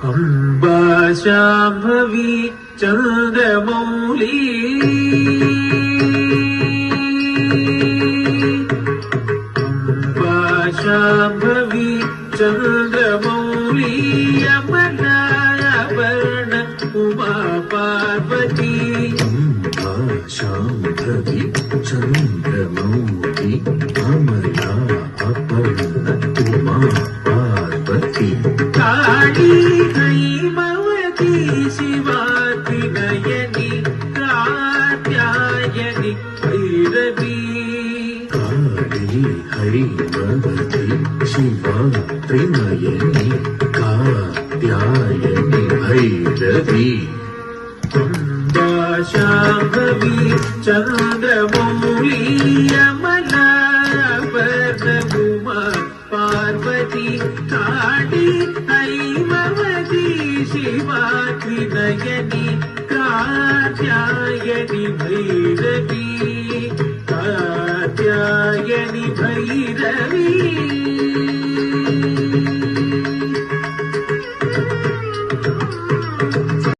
Amba Shambhavi Chandramouli Amba Shambhavi Chandramouli अमलावर्ण Uma Parvati Amba Shambhavi Chandramouli Amla Aparna Uma Parvati Kali Haimavati शिवाति नयनी Katyayani Bhairavi Kali Haimavati शिवाति नयनी Katyayani Bhairavi Amba Shambhavi Chandramouli अमलावर्ण Uma Parvati Kali Haimavati शिवात्रि नयनी Katyayani Bhairavi Katyayani Bhairavi.